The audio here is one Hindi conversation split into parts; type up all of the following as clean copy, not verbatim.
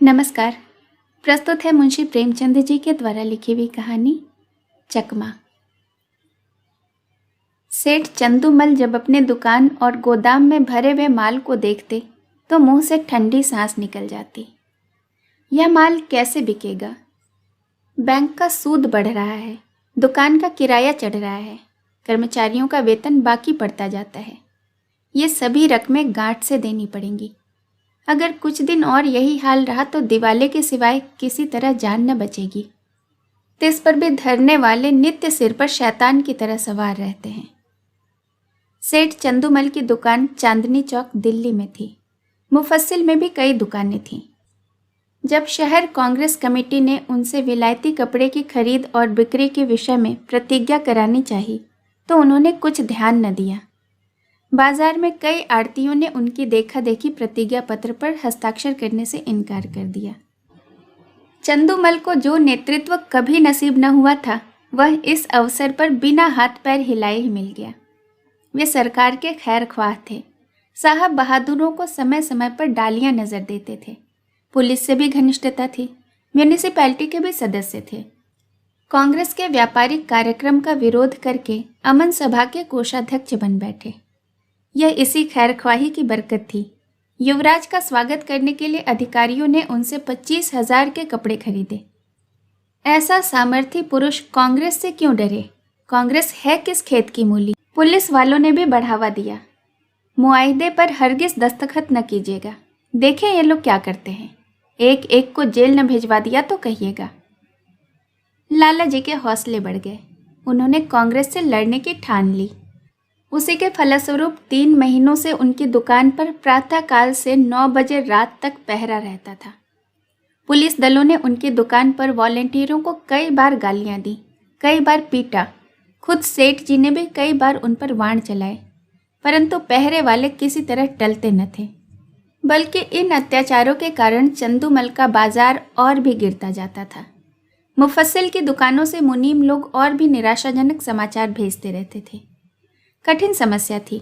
नमस्कार। प्रस्तुत है मुंशी प्रेमचंद जी के द्वारा लिखी हुई कहानी चकमा। सेठ चंदूमल जब अपने दुकान और गोदाम में भरे हुए माल को देखते तो मुंह से ठंडी सांस निकल जाती। यह माल कैसे बिकेगा? बैंक का सूद बढ़ रहा है, दुकान का किराया चढ़ रहा है, कर्मचारियों का वेतन बाकी पड़ता जाता है। ये सभी रकमें गांठ से देनी पड़ेंगी। अगर कुछ दिन और यही हाल रहा तो दिवाले के सिवाय किसी तरह जान न बचेगी। तिस पर भी धरने वाले नित्य सिर पर शैतान की तरह सवार रहते हैं। सेठ चंदूमल की दुकान चांदनी चौक दिल्ली में थी। मुफस्सिल में भी कई दुकानें थीं। जब शहर कांग्रेस कमेटी ने उनसे विलायती कपड़े की खरीद और बिक्री के विषय में प्रतिज्ञा करानी चाहिए तो उन्होंने कुछ ध्यान न दिया। बाजार में कई आड़तियों ने उनकी देखा देखी प्रतिज्ञा पत्र पर हस्ताक्षर करने से इनकार कर दिया। चंदूमल को जो नेतृत्व कभी नसीब न हुआ था वह इस अवसर पर बिना हाथ पैर हिलाए ही मिल गया। वे सरकार के खैर ख्वाह थे। साहब बहादुरों को समय समय पर डालियां नजर देते थे। पुलिस से भी घनिष्ठता थी। म्यूनिसिपैलिटी के भी सदस्य थे। कांग्रेस के व्यापारिक कार्यक्रम का विरोध करके अमन सभा के कोषाध्यक्ष बन बैठे। यह इसी खैरख्वाही की बरकत थी। युवराज का स्वागत करने के लिए अधिकारियों ने उनसे 25,000 के कपड़े खरीदे। ऐसा सामर्थी पुरुष कांग्रेस से क्यों डरे? कांग्रेस है किस खेत की मूली? पुलिस वालों ने भी बढ़ावा दिया। मुआहिदे पर हरगिज दस्तखत न कीजिएगा। देखें ये लोग क्या करते हैं। एक एक को जेल न भिजवा दिया तो कहिएगा। लाला जी के हौसले बढ़ गए। उन्होंने कांग्रेस से लड़ने की ठान ली। उसी के फलस्वरूप 3 महीनों से उनकी दुकान पर प्रातःकाल से 9 बजे रात तक पहरा रहता था। पुलिस दलों ने उनकी दुकान पर वॉलेंटियरों को कई बार गालियां दी, कई बार पीटा। खुद सेठ जी ने भी कई बार उन पर वाण चलाए, परंतु पहरे वाले किसी तरह टलते न थे। बल्कि इन अत्याचारों के कारण चंदूमल का बाजार और भी गिरता जाता था। मुफस्सिल की दुकानों से मुनीम लोग और भी निराशाजनक समाचार भेजते रहते थे। कठिन समस्या थी।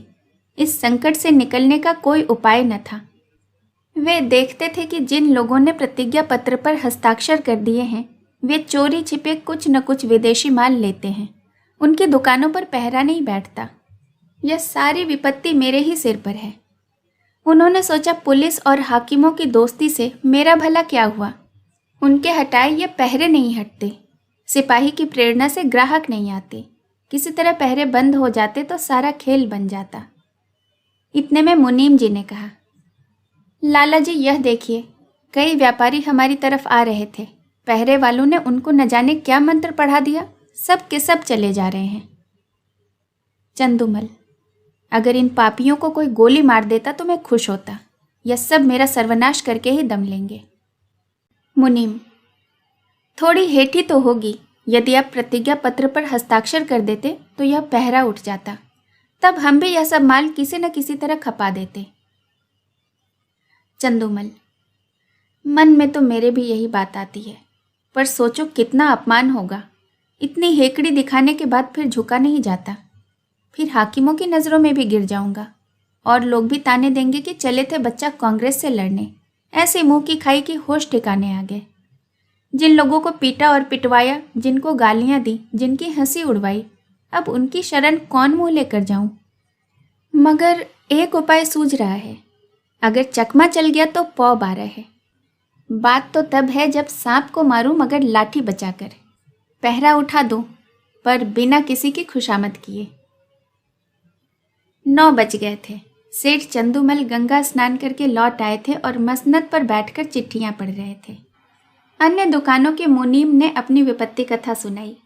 इस संकट से निकलने का कोई उपाय न था। वे देखते थे कि जिन लोगों ने प्रतिज्ञा पत्र पर हस्ताक्षर कर दिए हैं वे चोरी छिपे कुछ न कुछ विदेशी माल लेते हैं। उनकी दुकानों पर पहरा नहीं बैठता। यह सारी विपत्ति मेरे ही सिर पर है। उन्होंने सोचा पुलिस और हाकिमों की दोस्ती से मेरा भला क्या हुआ। उनके हटाए ये पहरे नहीं हटते। सिपाही की प्रेरणा से ग्राहक नहीं आते। किसी तरह पहरे बंद हो जाते तो सारा खेल बन जाता। इतने में मुनीम जी ने कहा, लाला जी यह देखिए, कई व्यापारी हमारी तरफ आ रहे थे। पहरे वालों ने उनको न जाने क्या मंत्र पढ़ा दिया, सब के सब चले जा रहे हैं। चंदूमल, अगर इन पापियों को कोई गोली मार देता तो मैं खुश होता। यह सब मेरा सर्वनाश करके ही दम लेंगे। मुनीम, थोड़ी हेठी तो होगी। यदि आप प्रतिज्ञा पत्र पर हस्ताक्षर कर देते तो यह पहरा उठ जाता। तब हम भी यह सब माल किसी न किसी तरह खपा देते। चंदूमल, मन में तो मेरे भी यही बात आती है, पर सोचो कितना अपमान होगा। इतनी हेकड़ी दिखाने के बाद फिर झुका नहीं जाता। फिर हाकिमों की नज़रों में भी गिर जाऊंगा और लोग भी ताने देंगे कि चले थे बच्चा कांग्रेस से लड़ने। ऐसे मुंह की खाई की होश ठिकाने आ गए। जिन लोगों को पीटा और पिटवाया, जिनको गालियां दी, जिनकी हंसी उड़वाई, अब उनकी शरण कौन मुंह लेकर जाऊं? मगर एक उपाय सूझ रहा है। अगर चकमा चल गया तो पौ 12 है। बात तो तब है जब सांप को मारूं मगर लाठी बचाकर। पहरा उठा दूं पर बिना किसी की खुशामद किए। 9 बज गए थे। सेठ चंदूमल गंगा स्नान करके लौट आए थे और मसनद पर बैठकर चिट्ठियां पढ़ रहे थे। अन्य दुकानों के मुनीम ने अपनी विपत्ति कथा सुनाई।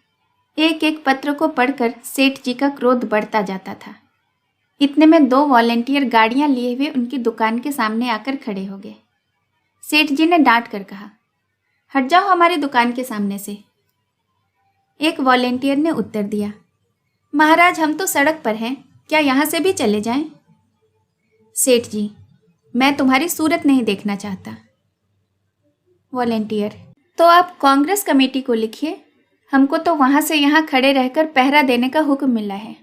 एक एक पत्र को पढ़कर सेठ जी का क्रोध बढ़ता जाता था। इतने में 2 वॉलेंटियर गाड़ियां लिए हुए उनकी दुकान के सामने आकर खड़े हो गए। सेठ जी ने डांट कर कहा, हट जाओ हमारी दुकान के सामने से। एक वॉलेंटियर ने उत्तर दिया, महाराज हम तो सड़क पर हैं, क्या यहाँ से भी चले जाएं? सेठ जी, मैं तुम्हारी सूरत नहीं देखना चाहता। वॉलेंटियर, तो आप कांग्रेस कमेटी को लिखिए। हमको तो वहां से यहाँ खड़े रहकर पहरा देने का हुक्म मिला है।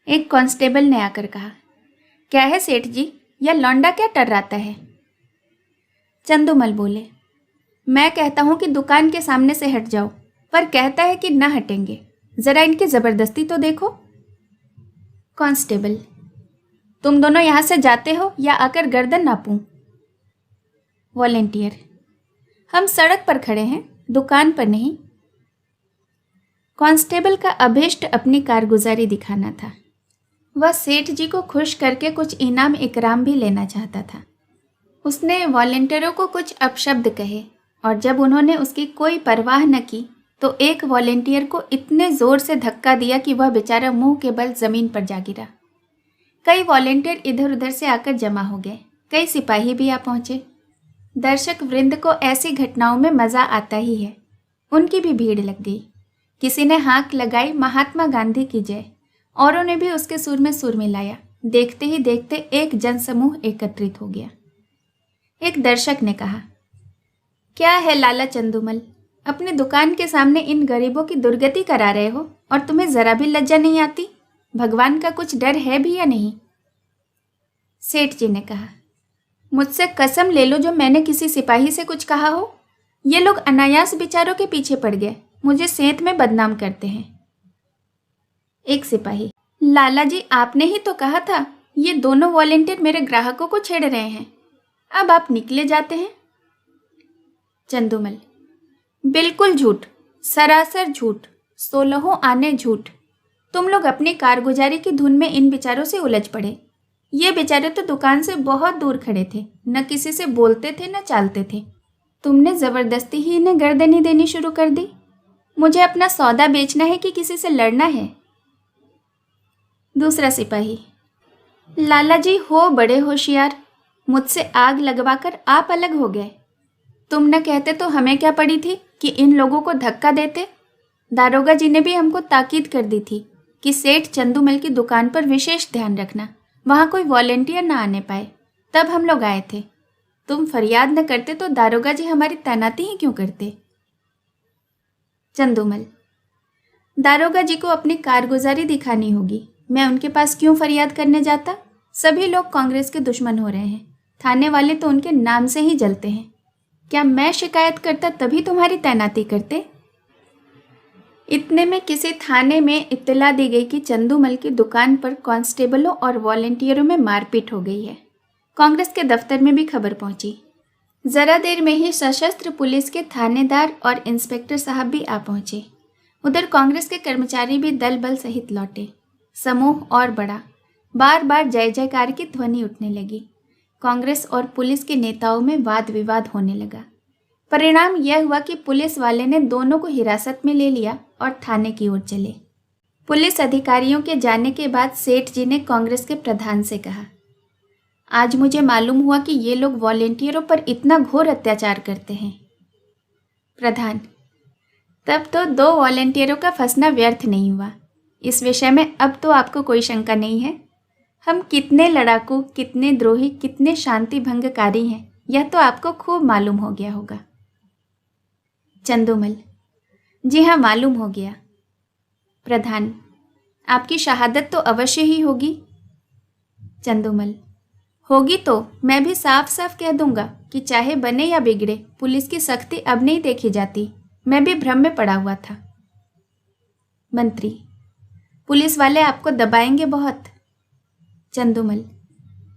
एक कांस्टेबल ने आकर कहा, क्या है सेठ जी, यह लौंडा क्या टर्राता है? चंदूमल बोले, मैं कहता हूँ कि दुकान के सामने से हट जाओ, पर कहता है कि ना हटेंगे। जरा इनकी जबरदस्ती तो देखो। कांस्टेबल, तुम दोनों यहाँ से जाते हो या आकर गर्दन नापूं? वॉलेंटियर, हम सड़क पर खड़े हैं, दुकान पर नहीं। कांस्टेबल का अभीष्ट अपनी कारगुजारी दिखाना था। वह सेठ जी को खुश करके कुछ इनाम इकराम भी लेना चाहता था। उसने वॉलेंटियरों को कुछ अपशब्द कहे और जब उन्होंने उसकी कोई परवाह न की तो एक वॉलेंटियर को इतने जोर से धक्का दिया कि वह बेचारा मुंह के बल जमीन पर जा गिरा। कई वॉलेंटियर इधर उधर से आकर जमा हो गए, कई सिपाही भी आ पहुंचे। दर्शक वृंद को ऐसी घटनाओं में मज़ा आता ही है। उनकी भी भीड़ लग गई। किसी ने हाँक लगाई, महात्मा गांधी की जय। औरों ने भी उसके सुर में सुर मिलाया। देखते ही देखते एक जनसमूह एकत्रित हो गया। एक दर्शक ने कहा, क्या है लाला चंदूमल, अपनी दुकान के सामने इन गरीबों की दुर्गति करा रहे हो और तुम्हें जरा भी लज्जा नहीं आती? भगवान का कुछ डर है भी या नहीं? सेठ जी ने कहा, मुझसे कसम ले लो जो मैंने किसी सिपाही से कुछ कहा हो। ये लोग अनायास बेचारों के पीछे पड़ गए, मुझे सेंत में बदनाम करते हैं। एक सिपाही, लाला जी आपने ही तो कहा था ये दोनों वॉलेंटियर मेरे ग्राहकों को छेड़ रहे हैं, अब आप निकले जाते हैं। चंदूमल, बिल्कुल झूठ, सरासर झूठ, 16 आने झूठ। तुम लोग अपनी कारगुजारी की धुन में इन बेचारों से उलझ पड़े। ये बेचारे तो दुकान से बहुत दूर खड़े थे, न किसी से बोलते थे न चालते थे। तुमने ज़बरदस्ती ही इन्हें गर्दनी देनी शुरू कर दी। मुझे अपना सौदा बेचना है कि किसी से लड़ना है? दूसरा सिपाही, लाला जी हो बड़े होशियार, मुझसे आग लगवाकर आप अलग हो गए। तुम न कहते तो हमें क्या पड़ी थी कि इन लोगों को धक्का देते। दारोगा जी ने भी हमको ताकीद कर दी थी कि सेठ चंदूमल की दुकान पर विशेष ध्यान रखना, वहाँ कोई वॉलेंटियर ना आने पाए। तब हम लोग आए थे। तुम फरियाद न करते तो दारोगा जी हमारी तैनाती ही क्यों करते? चंदूमल, दारोगा जी को अपनी कारगुजारी दिखानी होगी, मैं उनके पास क्यों फरियाद करने जाता? सभी लोग कांग्रेस के दुश्मन हो रहे हैं, थाने वाले तो उनके नाम से ही जलते हैं। क्या मैं शिकायत करता तभी तुम्हारी तैनाती करते? इतने में किसी थाने में इत्तला दी गई कि चंदूमल की दुकान पर कांस्टेबलों और वॉलेंटियरों में मारपीट हो गई है। कांग्रेस के दफ्तर में भी खबर पहुंची। जरा देर में ही सशस्त्र पुलिस के थानेदार और इंस्पेक्टर साहब भी आ पहुंचे। उधर कांग्रेस के कर्मचारी भी दल बल सहित लौटे। समूह और बड़ा, बार बार जय जयकार की ध्वनि उठने लगी। कांग्रेस और पुलिस के नेताओं में वाद विवाद होने लगा। परिणाम यह हुआ कि पुलिस वाले ने दोनों को हिरासत में ले लिया और थाने की ओर चले। पुलिस अधिकारियों के जाने के बाद सेठ जी ने कांग्रेस के प्रधान से कहा, आज मुझे मालूम हुआ कि ये लोग वॉलेंटियरों पर इतना घोर अत्याचार करते हैं। प्रधान, तब तो 2 वॉलेंटियरों का फंसना व्यर्थ नहीं हुआ। इस विषय में अब तो आपको कोई शंका नहीं है। हम कितने लड़ाकू, कितने द्रोही, कितने शांति भंगकारी हैं, यह तो आपको खूब मालूम हो गया होगा। चंदूमल, जी हाँ, मालूम हो गया। प्रधान, आपकी शहादत तो अवश्य ही होगी। चंदूमल, होगी तो मैं भी साफ साफ कह दूंगा कि चाहे बने या बिगड़े, पुलिस की सख्ती अब नहीं देखी जाती। मैं भी भ्रम में पड़ा हुआ था। मंत्री, पुलिस वाले आपको दबाएंगे बहुत। चंदूमल,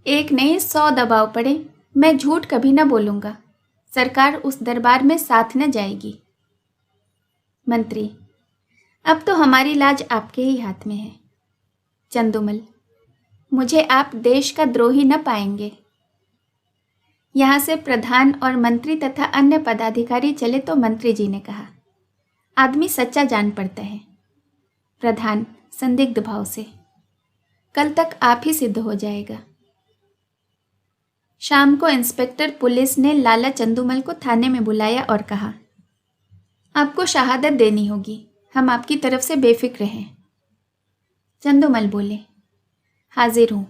एक नहीं 100 दबाव पड़े, मैं झूठ कभी न बोलूँगा। सरकार उस दरबार में साथ न जाएगी। मंत्री, अब तो हमारी लाज आपके ही हाथ में है। चंदूमल, मुझे आप देश का द्रोही न पाएंगे। यहाँ से प्रधान और मंत्री तथा अन्य पदाधिकारी चले तो मंत्री जी ने कहा, आदमी सच्चा जान पड़ता है। प्रधान संदिग्ध भाव से, कल तक आप ही सिद्ध हो जाएगा। शाम को इंस्पेक्टर पुलिस ने लाला चंदूमल को थाने में बुलाया और कहा, आपको शहादत देनी होगी, हम आपकी तरफ से बेफिक्र हैं। चंदूमल बोले, हाजिर हूँ।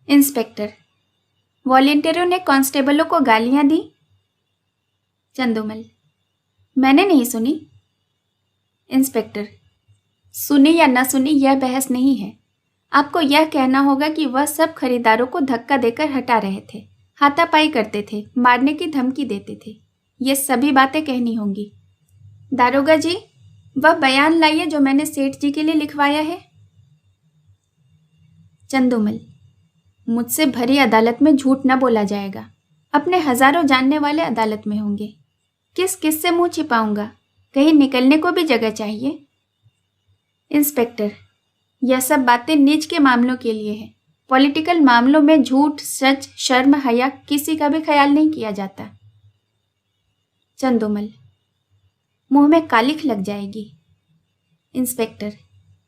इंस्पेक्टर, वॉलेंटियरों ने कांस्टेबलों को गालियाँ दी। चंदूमल, मैंने नहीं सुनी। इंस्पेक्टर, सुनी या न सुनी यह बहस नहीं है। आपको यह कहना होगा कि वह सब खरीदारों को धक्का देकर हटा रहे थे। हाथापाई करते थे, मारने की धमकी देते थे। ये सभी बातें कहनी होंगी। दारोगा जी, वह बयान लाइए जो मैंने सेठ जी के लिए लिखवाया है। चंदूमल, मुझसे भरी अदालत में झूठ न बोला जाएगा। अपने हजारों जानने वाले अदालत में होंगे। किस किस से मुंह छिपाऊंगा? कहीं निकलने को भी जगह चाहिए। इंस्पेक्टर, यह सब बातें निज के मामलों के लिए है। पॉलिटिकल मामलों में झूठ, सच, शर्म, हया किसी का भी ख्याल नहीं किया जाता। चंदूमल, मुंह में कालिख लग जाएगी। इंस्पेक्टर,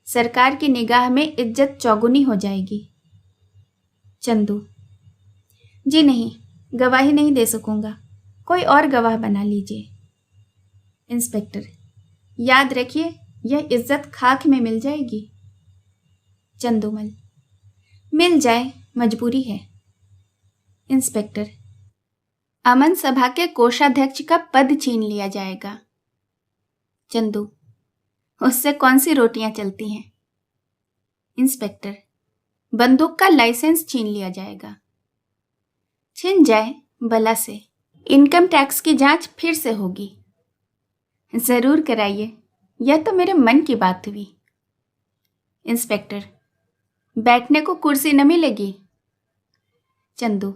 सरकार की निगाह में इज्जत चौगुनी हो जाएगी। चंदू, जी नहीं, गवाही नहीं दे सकूंगा। कोई और गवाह बना लीजिए। इंस्पेक्टर, याद रखिए, यह इज्जत खाक में मिल जाएगी। चंदूमल, मिल जाए, मजबूरी है। इंस्पेक्टर, अमन सभा के कोषाध्यक्ष का पद छीन लिया जाएगा। चंदू, उससे कौन सी रोटियां चलती हैं? इंस्पेक्टर, बंदूक का लाइसेंस छीन लिया जाएगा। छिन जाए बला से। इनकम टैक्स की जांच फिर से होगी। जरूर कराइए, यह तो मेरे मन की बात हुई। इंस्पेक्टर, बैठने को कुर्सी न मिलेगी। चंदू,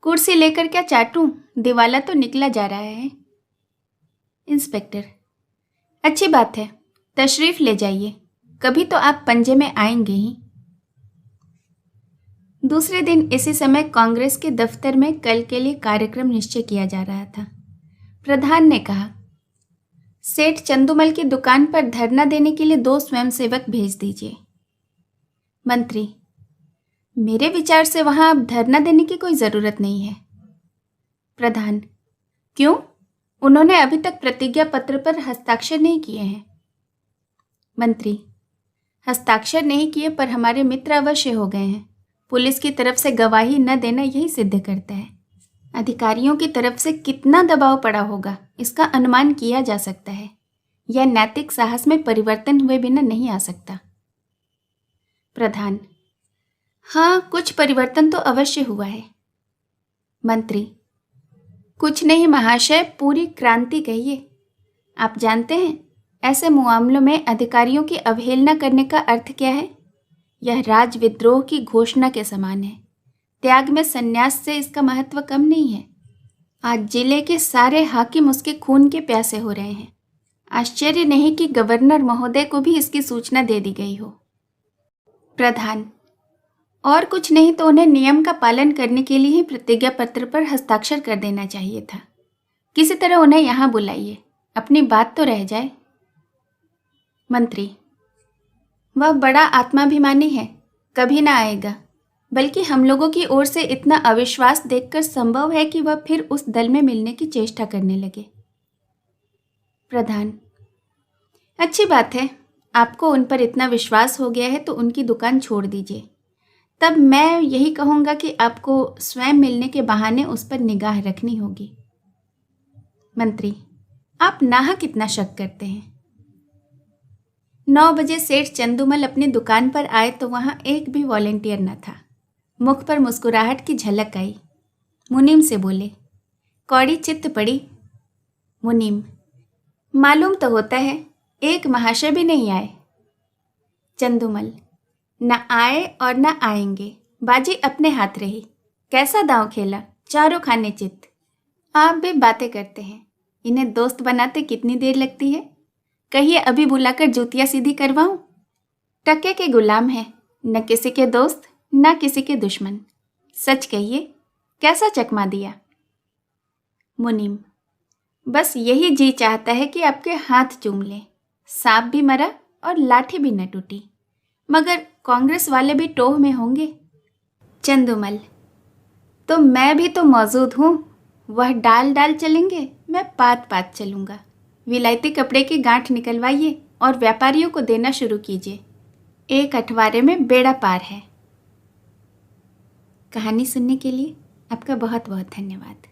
कुर्सी लेकर क्या चाटूं? दिवाला तो निकला जा रहा है। इंस्पेक्टर, अच्छी बात है, तशरीफ ले जाइए। कभी तो आप पंजे में आएंगे ही। दूसरे दिन इसी समय कांग्रेस के दफ्तर में कल के लिए कार्यक्रम निश्चय किया जा रहा था। प्रधान ने कहा, सेठ चंदूमल की दुकान पर धरना देने के लिए 2 स्वयंसेवक भेज दीजिए। मंत्री, मेरे विचार से वहां अब धरना देने की कोई जरूरत नहीं है। प्रधान, क्यों? उन्होंने अभी तक प्रतिज्ञा पत्र पर हस्ताक्षर नहीं किए हैं। मंत्री, हस्ताक्षर नहीं किए पर हमारे मित्र अवश्य हो गए हैं। पुलिस की तरफ से गवाही न देना यही सिद्ध करता है। अधिकारियों की तरफ से कितना दबाव पड़ा होगा इसका अनुमान किया जा सकता है। यह नैतिक साहस में परिवर्तन हुए बिना नहीं आ सकता। प्रधान, हाँ, कुछ परिवर्तन तो अवश्य हुआ है। मंत्री, कुछ नहीं महाशय, पूरी क्रांति कहिए। आप जानते हैं ऐसे मामलों में अधिकारियों की अवहेलना करने का अर्थ क्या है? यह राजविद्रोह की घोषणा के समान है। त्याग में संन्यास से इसका महत्व कम नहीं है। आज जिले के सारे हाकिम उसके खून के प्यासे हो रहे हैं। आश्चर्य नहीं कि गवर्नर महोदय को भी इसकी सूचना दे दी गई हो। प्रधान, और कुछ नहीं तो उन्हें नियम का पालन करने के लिए ही प्रतिज्ञा पत्र पर हस्ताक्षर कर देना चाहिए था। किसी तरह उन्हें यहाँ बुलाइए, अपनी बात तो रह जाए। मंत्री, वह बड़ा आत्माभिमानी है, कभी ना आएगा। बल्कि हम लोगों की ओर से इतना अविश्वास देखकर संभव है कि वह फिर उस दल में मिलने की चेष्टा करने लगे। प्रधान, अच्छी बात है, आपको उन पर इतना विश्वास हो गया है तो उनकी दुकान छोड़ दीजिए। तब मैं यही कहूँगा कि आपको स्वयं मिलने के बहाने उस पर निगाह रखनी होगी। मंत्री, आप नाहक कितना शक करते हैं। 9 बजे सेठ चंदूमल अपनी दुकान पर आए तो वहां एक भी वॉलेंटियर न था। मुख पर मुस्कुराहट की झलक आई। मुनीम से बोले, कौड़ी चित्त पड़ी। मुनीम, मालूम तो होता है, एक महाशय भी नहीं आए। चंदूमल, न आए और न आएंगे, बाजी अपने हाथ रही। कैसा दांव खेला, चारों खाने चित्त। आप भी बातें करते हैं, इन्हें दोस्त बनाते कितनी देर लगती है? कहिए अभी बुलाकर जूतियां सीधी करवाऊं? टके के गुलाम हैं, न किसी के दोस्त न किसी के दुश्मन। सच कहिए, कैसा चकमा दिया? मुनीम, बस यही जी चाहता है कि आपके हाथ चूम ले। सांप भी मरा और लाठी भी न टूटी, मगर कांग्रेस वाले भी टोह में होंगे। चंदूमल, तो मैं भी तो मौजूद हूँ। वह डाल डाल चलेंगे, मैं पात पात चलूँगा। विलायती कपड़े की गांठ निकलवाइए और व्यापारियों को देना शुरू कीजिए। एक अठवारे में बेड़ा पार है। कहानी सुनने के लिए आपका बहुत बहुत धन्यवाद।